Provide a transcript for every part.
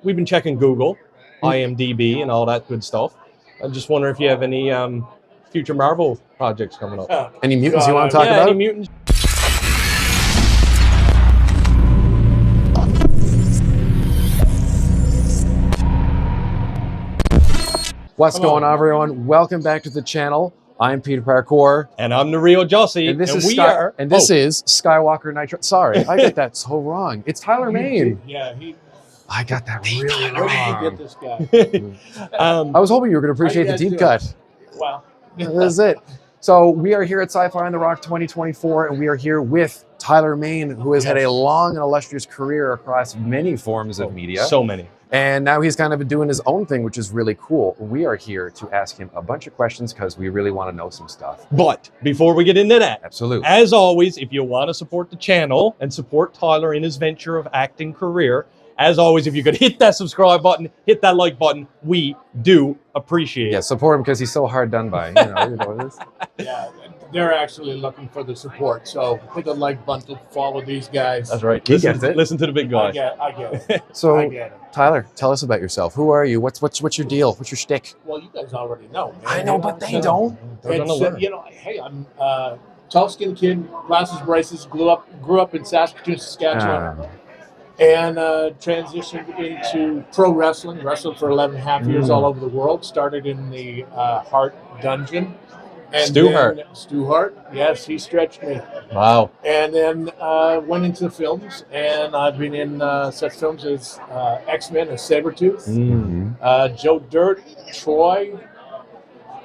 We've been checking Google, IMDb, and all that good stuff. I just wonder if you have any future Marvel projects coming up. Any mutants you want to talk about? Any mutants? What's going on, everyone? Welcome back to the channel. I'm Peter Parkour. And I'm the real Jussy. And this is Skywalker Nitro. Sorry, I get that so wrong. It's Tyler Main. Yeah, I got that really Where wrong. did you get this guy? I was hoping you were going to appreciate the deep cut. Wow. That's it. So we are here at Sci-Fi on the Rock 2024, and we are here with Tyler Main, who has had a long and illustrious career across many forms of media. So many. And now he's kind of doing his own thing, which is really cool. We are here to ask him a bunch of questions because we really want to know some stuff. But before we get into that, absolutely, as always, if you want to support the channel and support Tyler in his venture of acting career, as always, if you could hit that subscribe button, hit that like button, we do appreciate it. Yeah, support him because he's so hard done by. You know what it is. Yeah, they're actually looking for the support. So hit the like button to follow these guys. That's right. He gets it. Listen to the big guy. I get it. So, I get it. Tyler, tell us about yourself. Who are you? What's your deal? What's your shtick? Well, you guys already know. Man. I know, but they don't. They're gonna learn. Hey, I'm tall-skinned kid, glasses, braces, grew up in Saskatoon, Saskatchewan. And transitioned into pro wrestling. Wrestled for 11 and a half years all over the world. Started in the Hart Dungeon. And Stu Hart. Stu Hart, yes, he stretched me. Wow. And then went into the films, and I've been in such films as X-Men, as Sabertooth, Joe Dirt, Troy,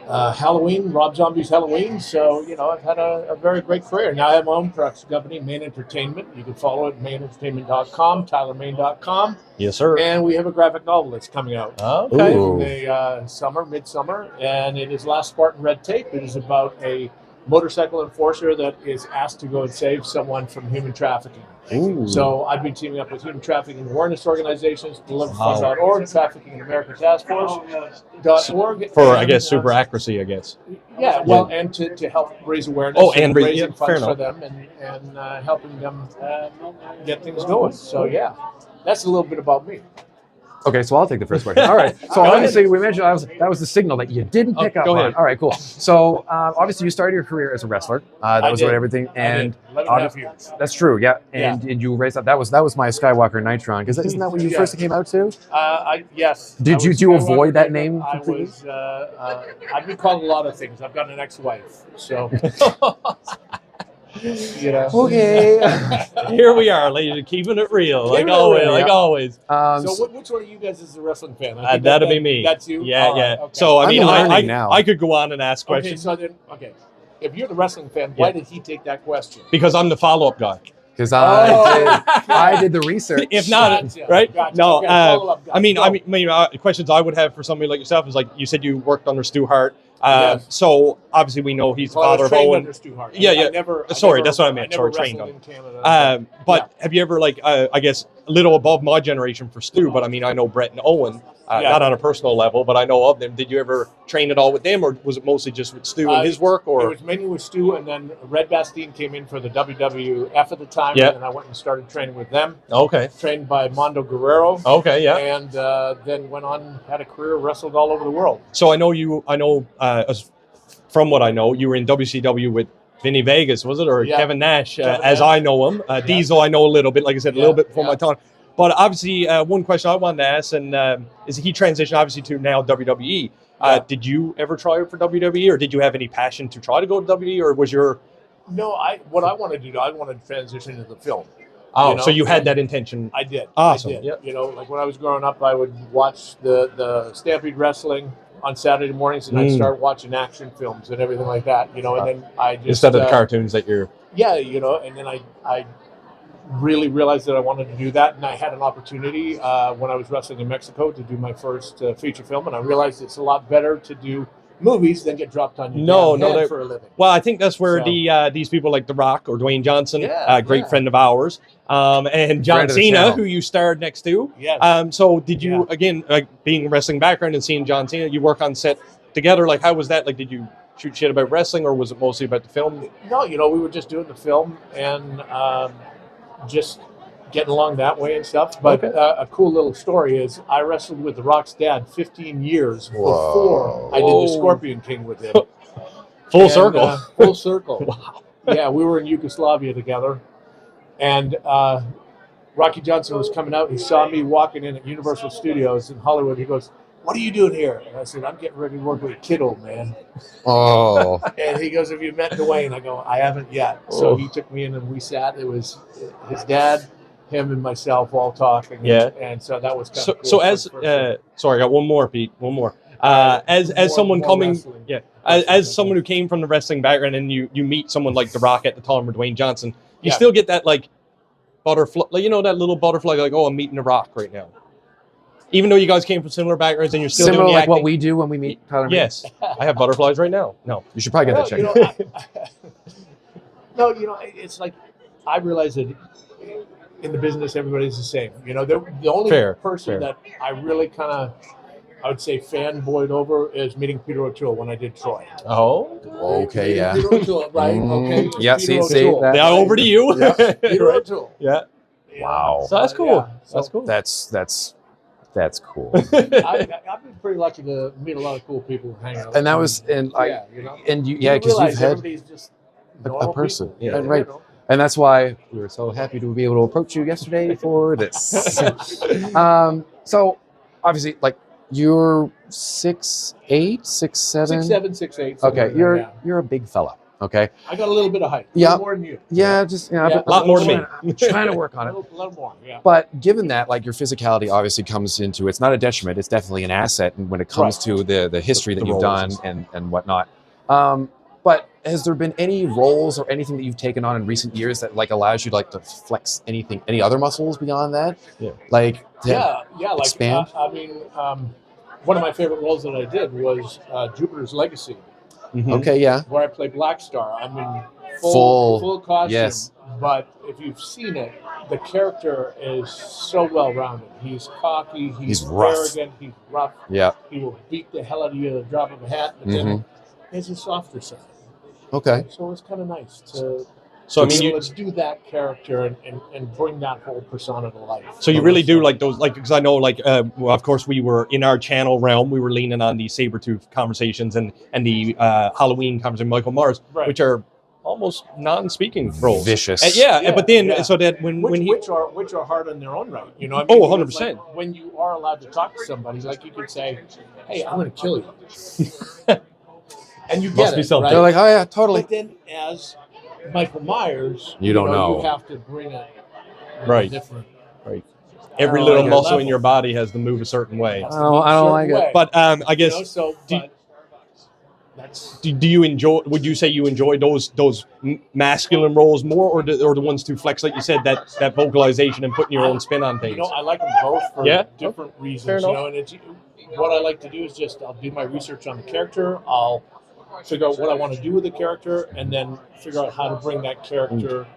Halloween, Rob Zombie's Halloween. So, I've had a very great career. Now I have my own production company, Main Entertainment. You can follow it at mainentertainment.com, tylermain.com. Yes, sir. And we have a graphic novel that's coming out. Okay. Ooh. In the midsummer, and it is Last Spartan Red Tape. It is about a motorcycle enforcer that is asked to go and save someone from human trafficking. Ooh. So I've been teaming up with human trafficking awareness organizations, deliverfund.org, Trafficking in America Task Force.org. For, I guess, super accuracy, I guess. Yeah, well, and to help raise awareness. Oh, and raising fair funds for enough. them and helping them get things going. So, yeah, that's a little bit about me. Okay, so I'll take the first question. All right. So obviously, we mentioned that was the signal that you didn't pick up go on. ahead. All right, cool. So obviously, you started your career as a wrestler. That was did. everything, and 11 and a half years. that's true. Yeah. And did you raise up? That was my Skywalker Nitron, because isn't that what you first came out to? Yes. Did you avoid that name completely? I've been called a lot of things. I've got an ex-wife, so. Okay. Here we are, ladies, keeping it real, like always. So which one of you guys is a wrestling fan? I think That'll be me. That's you? Yeah, All yeah. right, okay. So, I mean, learning now. I could go on and ask Okay, questions so then, if you're the wrestling fan, why did he take that question? because I'm the follow-up guy. Because I did the research. If not, Gotcha, right? gotcha. No, Okay, follow-up, gotcha. questions I would have for somebody like yourself is like, you said you worked under Stu Hart. Yes. So obviously we know he's the Well, I father was of trained Owen. under Stu Hart. Yeah, yeah. Sorry, that's what I meant. never Sorry, trained wrestled on. in Canada. But have you ever, like, I guess, a little above my generation for Stu, but I mean, I know Brett and Owen, not on a personal level, but I know of them. Did you ever train at all with them, or was it mostly just with Stu and his work? Or it was mainly with Stu, and then Red Bastien came in for the WWF at the time, Yeah. and I went and started training with them. Okay. Trained by Mondo Guerrero. Okay, yeah. And then went on, had a career, wrestled all over the world. So from what I know, you were in WCW with Vinny Vegas, was it? Or Yeah. Kevin Nash, Kevin as Nash. I know him. Diesel, I know a little bit, like I said, a little bit before Yeah. my time. But obviously, one question I wanted to ask, and is he transitioned obviously to now WWE. Did you ever try it for WWE, or did you have any passion to try to go to WWE, or was your... No, what I wanted to do, I wanted to transition into the film. Oh, so you had that intention. I did. Awesome. I did. Yeah. Like when I was growing up, I would watch the Stampede Wrestling on Saturday mornings, and I'd start watching action films and everything like that, and then I just... Instead of the cartoons that you're... Yeah, and then I really realized that I wanted to do that, and I had an opportunity when I was wrestling in Mexico to do my first feature film, and I realized it's a lot better to do movies than get dropped on your head for a living. Well, I think that's where these people like The Rock or Dwayne Johnson, great friend of ours, and John Cena, who you starred next to. Yes. So did you, again, like being a wrestling background and seeing John Cena, you work on set together? Like, how was that? Like, did you shoot shit about wrestling, or was it mostly about the film? No, we were just doing the film and just getting along that way and stuff. But a cool little story is I wrestled with The Rock's dad 15 years before I did the Scorpion King with him. Full circle. Full circle. Wow. Yeah, we were in Yugoslavia together. And Rocky Johnson was coming out. He saw me walking in at Universal Studios in Hollywood. He goes, "What are you doing here?" And I said, "I'm getting ready to work with a kid, old man." Oh. And he goes, "Have you met Dwayne?" I go, "I haven't yet." So he took me in and we sat. It was his dad, him, and myself all talking. Yeah. And so that was kind of cool. So as sorry, I got one more, Pete. One more. As someone coming, wrestling. as someone who came from the wrestling background, and you meet someone like The Rock at the time, or Dwayne Johnson, you still get that like butterfly, like, you know, that little butterfly, like, oh, I'm meeting The Rock right now. Even though you guys came from similar backgrounds, and you're still Similar doing the like acting. what we do when we meet Tyler. Yes, I have butterflies right now. No, You should probably get that No, checked. no, it's like I realize that in the business everybody's the same. You know, the only person that I really kind of, I would say, fanboyed over is meeting Peter O'Toole when I did Troy. Oh, Okay, yeah. Peter O'Toole, right? Okay. Yeah, Peter see O'Toole. that. now over to you. Yeah. Peter Right. O'Toole. Yeah. Wow. So that's cool. Yeah. That's cool. That's cool. I've been pretty lucky to meet a lot of cool people hanging out. And that was and like yeah, you know. and you You because you've realize had everybody's just a normal person. people. Yeah, right. You know. And that's why we were so happy to be able to approach you yesterday for this. So obviously, like, you're 6'8", 6'7". 6'7", 6'8". Okay, yeah. you're a big fella. Okay. I got a little bit of height. Yeah. A little more than you. Yeah, just Yeah. but A lot more than me. I'm trying to work on A it. little more. Yeah. But given that, like, your physicality obviously comes into, it's not a detriment, it's definitely an asset when it comes to the history that The you've done roles and whatnot. But has there been any roles or anything that you've taken on in recent years that like allows you to, like, to flex anything, any other muscles beyond that? Yeah. Like Yeah. Like expand? I mean, one of my favorite roles that I did was Jupiter's Legacy, Okay, yeah. where I play Black Star. I'm in Full- full costume. yes. But if you've seen it, the character is so well rounded. He's cocky. He's rough. arrogant. He's rough. Yeah. He will beat the hell out of you at the drop of a hat. But then there's a softer side. Okay. So it's kind of nice to. So I be mean, able to do that character and bring that whole persona to life. so you really do like those, like, because I know, like, well, of course, we were in our channel realm, we were leaning on the Sabertooth conversations and the Halloween conversation, Michael Myers, Right. which are almost non-speaking roles. Vicious. But then yeah. so that when he which are hard in their own right, you know. What I Oh, mean? 100%. Like, when you are allowed to talk to somebody, like you could say, "Hey, I'm going to kill you," and you get Must be it, something. right? They're like, oh yeah, totally. But then, as Michael Myers, You don't know. You have to bring it Right. different. every I don't little like it. muscle in your body has to move a certain way. I don't like it. But I You guess know, so do- but that's do you enjoy? Would you say you enjoy those masculine roles more, or the ones to flex, like you said, that vocalization and putting your own spin on things? you know, I like them both for different Fair reasons. You enough. know, and it's what I like to do is just I'll do my research on the character. I'll figure out what I want to do with the character, and then figure out how to bring that character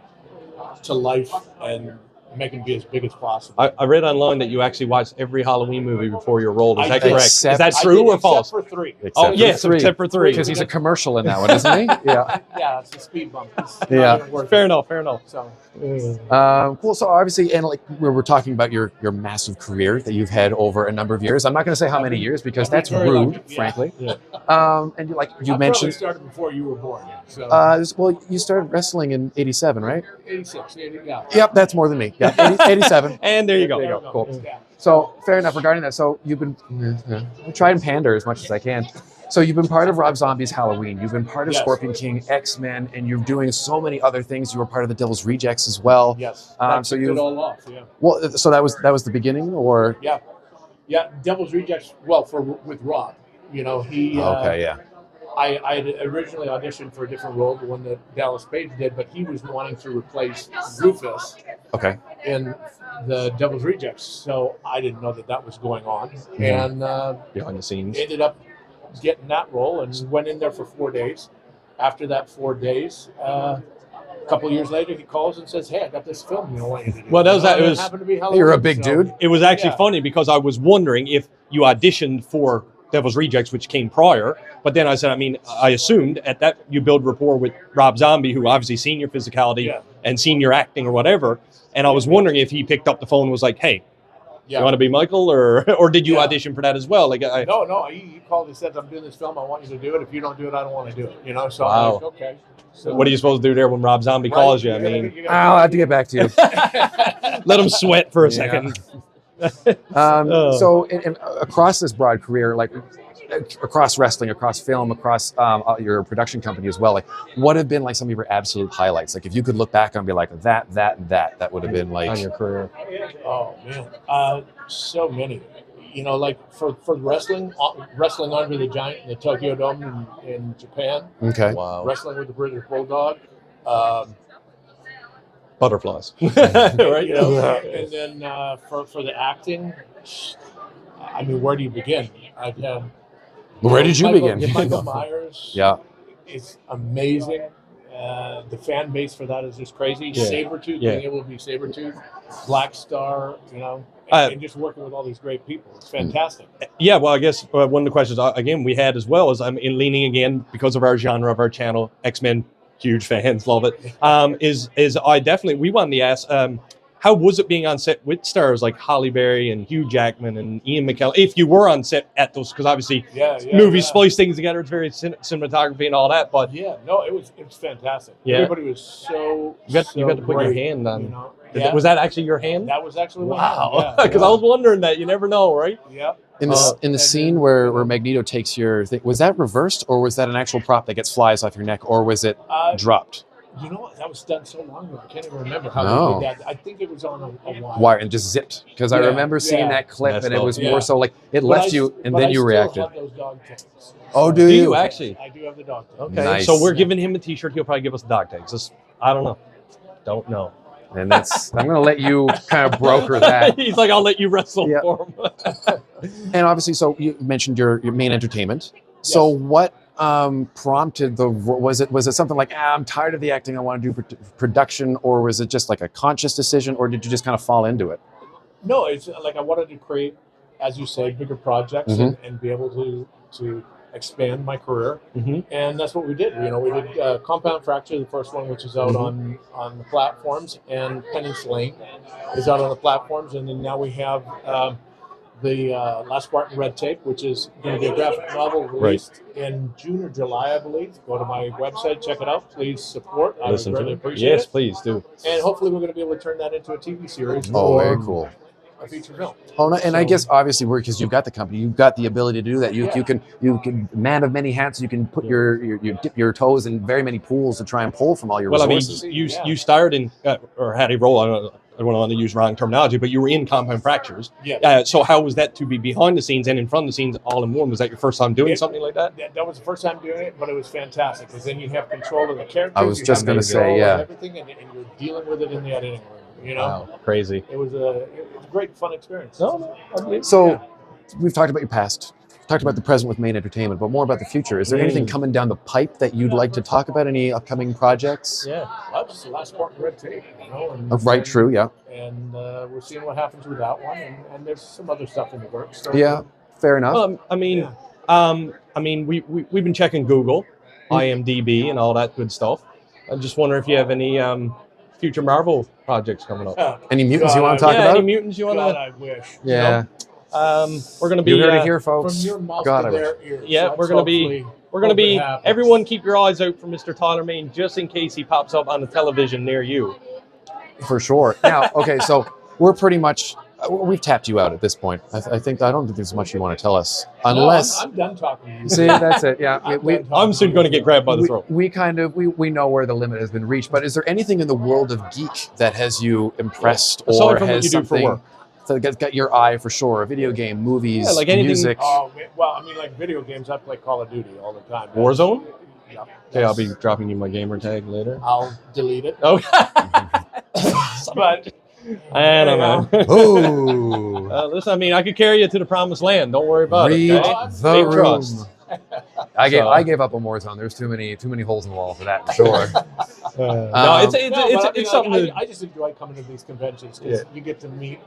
to life and make him be as big as possible. I read online that you actually watched every Halloween movie before your role. Is I that did. correct? Except- Is that I true did, or except false? for 3. Oh, yes, except for 3. Because he's a commercial in that one, isn't he? Yeah. Yeah, it's a speed bump. It's not Yeah. even worth Fair it. enough. Fair enough. So Cool. So obviously, and like we're talking about your massive career that you've had over a number of years. I'm not going to say how many years because I've been that's very rude, lucky, yeah. frankly. Yeah. And you I you probably mentioned. started before you were born. So Well, you started wrestling in '87, right? 86, 80, yeah. Yep, that's more than me. Yeah, 87. And there you go. There you go. Cool. Yeah. So fair enough regarding that. So you've been I try and pander as much as I can. So you've been part of Rob Zombie's Halloween. You've been part of Yes. Scorpion King, X-Men, and you're doing so many other things. You were part of the Devil's Rejects as well. Yes. So That you- kicked it all off. Yeah. Well, so that was the beginning, or Yeah. Yeah. Devil's Rejects. Well, with Rob, you know, he. yeah. I had originally auditioned for a different role, the one that Dallas Page did, but he was wanting to replace Rufus Okay. in the Devil's Rejects. So I didn't know that was going on, and Behind the scenes. ended up getting that role and went in there for 4 days. After that 4 days, a couple of years later, he calls and says, "Hey, I got this film. You know, want you to do." Well, that was- And it was- happened to be Halloween, You're a big so- dude. It was actually Yeah. funny because I was wondering if you auditioned for Devil's Rejects, which came prior. But then I said, I assumed at that you build rapport with Rob Zombie, who obviously seen your physicality, Yeah. and seen your acting or whatever. And I was wondering if he picked up the phone and was like, "Hey, you want to be Michael?" Or did you audition for that as well? Like, No. He called and said, "I'm doing this film. I want you to do it. If you don't do it, I don't want to do it." You know. So Wow. I'm like, okay. So, what are you supposed to do there when Rob Zombie calls you? I mean, I'll have to get back to you. let him sweat for a second. So across this broad career, like across wrestling, across film, across your production company as well, like what have been like some of your absolute highlights? Like if you could look back and be like that would have been like on your career. Oh man, so many. You know, like for wrestling under the Giant in the Tokyo Dome in Japan. Okay. Wow. Wrestling with the British Bulldog. Butterflies. Right. You know, and then for the acting, I mean, where do you begin? I've had. Where did you begin? Michael Myers. Yeah. It's amazing. The fan base for that is just crazy. Yeah. Sabertooth, being able to be Sabertooth, Black Star, you know, and just working with all these great people. It's fantastic. Yeah, well, I guess one of the questions, again, we had as well is I'm in leaning again because of our genre of our channel, X-Men, huge fans, love it, is I definitely, we wanted to ask, how was it being on set with stars like Halle Berry and Hugh Jackman and Ian McKellen? If you were on set at those, because obviously movies splice things together, it's very cinematography and all that. But it was fantastic. Yeah. Everybody was so you got to put your great, hand on. You know? Was that actually your hand? That was actually wow. Because I was wondering that. You never know, right? Yeah. In the scene where Magneto takes your thing, was that reversed or was that an actual prop that gets flies off your neck, or was it dropped? You know what? That was done so long ago. I can't even remember how they did that. I think it was on a wire. And just zipped. Because I remember seeing that clip. Messed and it up. was more so like it left you and then you reacted. I still have those dog tags. Oh, do you actually? I do have the dog tags. Okay. Nice. So we're giving him a T-shirt. He'll probably give us the dog tags. Just, I don't know. Don't know. And that's I'm going to let you kind of broker that. He's like, I'll let you wrestle for him. And obviously, so you mentioned your main entertainment. So what prompted was it something like, I'm tired of the acting, I want to do production, or was it just like a conscious decision, or did you just kind of fall into it? No, it's like I wanted to create, as you say, bigger projects and be able to expand my career, and that's what we did. You know, we did Compound Fracture, the first one, which is out on the platforms, and Penance Lane is out on the platforms, and then now we have the Last Spartan Red Tape, which is going to be a graphic novel released in June or July, I believe. Go to my website, check it out. Please support. I would really appreciate it. Yes, please do. And hopefully we're going to be able to turn that into a TV series. Oh, very cool. A feature film. Oh, no, and I guess obviously because you've got the company, you've got the ability to do that. You can man of many hats. You can put you dip your toes in very many pools to try and pull from all your resources. I mean, you starred in or had a role. I don't want to use wrong terminology, but you were in Compound Fractures. Yeah. So how was that to be behind the scenes and in front of the scenes all in one? Was that your first time doing something like that? That was the first time doing it, but it was fantastic because then you have control of the characters. I was just going to say, everything, and you're dealing with it in the editing room. You know, wow, crazy. It was a great, fun experience. So we've talked about your past, talked about the present with Main Entertainment, but more about the future. Is there anything coming down the pipe that you'd like to talk about? Any upcoming projects? Yeah, well, just the Last Spartan Red Tape, you know. And, true, yeah. And we're seeing what happens with that one, and there's some other stuff in the works. So, fair enough. I mean, we've been checking Google, IMDb, and all that good stuff. I just wonder if you have any future Marvel projects coming up. Any mutants you want to talk about? Any mutants you want to? I wish. Yeah. We're gonna be. You heard it here, folks. From your mouth to their ears. Yeah, we're gonna be. Everyone, keep your eyes out for Mr. Tyler Main, just in case he pops up on the television near you. For sure. Now, okay, so we're pretty much. We've tapped you out at this point. I don't think there's much you want to tell us, unless I'm done talking to you. See, that's it. Yeah, I'm soon going to get grabbed by the throat. We know where the limit has been reached. But is there anything in the world of geek that has you impressed, Aside or from has what you something do for work? That got your eye for sure? A video game, movies, like anything, music. Oh well, I mean, like video games. I play Call of Duty all the time. Warzone. Yeah. Okay, I'll be dropping you my gamer tag later. I'll delete it. Okay. But. I don't know. Oh. Listen, I mean, I could carry you to the promised land. Don't worry about Read it. the Big room. trust. I gave up on Warzone. There's too many holes in the wall for that, for sure. No, it's something. I just enjoy coming to these conventions because you get to meet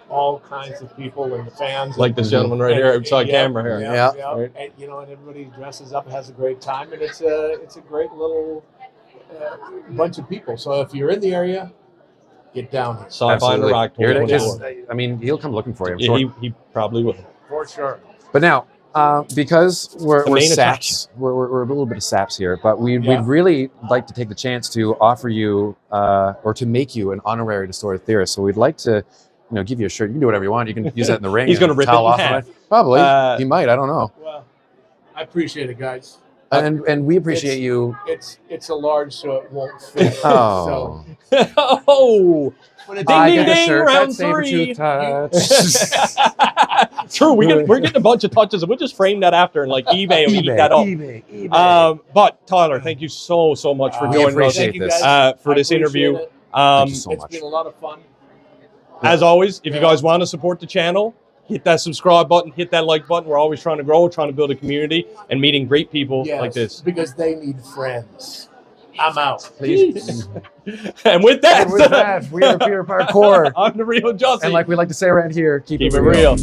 all kinds of people and the fans. Like this gentleman right here outside camera here. Yeah. Right. And, and everybody dresses up, has a great time, and it's a great little a bunch of people. So if you're in the area, get down here. Sci-Fi and Absolutely. Rock Here it is. 2024. I mean, he'll come looking for you, I'm Yeah, sure. he probably will. For sure. But now, because we're main saps, we're a little bit of saps here, but we'd Yeah. really like to take the chance to offer you, or to make you an honorary Distorted Theorist. So we'd like to, give you a shirt. You can do whatever you want. You can use that in the ring. He's and gonna rip towel it in off of half. Probably. He might. I don't know. Well, I appreciate it, guys. And we appreciate you. It's a large, so it won't fit. Oh. Oh, So, ding, I get ding, a ding, shirt. round That's Sabertooth touch. True, we're getting a bunch of touches, and we'll just frame that after and like eBay will eat that up. eBay. But Tyler, thank you so much for We joining us appreciate Thank you, this. guys. for I this appreciate interview. it. Thank you so It's much. been a lot of fun. As always, if you guys want to support the channel, hit that subscribe button, hit that like button. We're always trying to grow, trying to build a community, and meeting great people Yes, like this. because they need friends. I'm out. Please. And with that, And with that, we are Pure Parkour. I'm the real Jussy. And like we like to say around here, keep Keep it it real.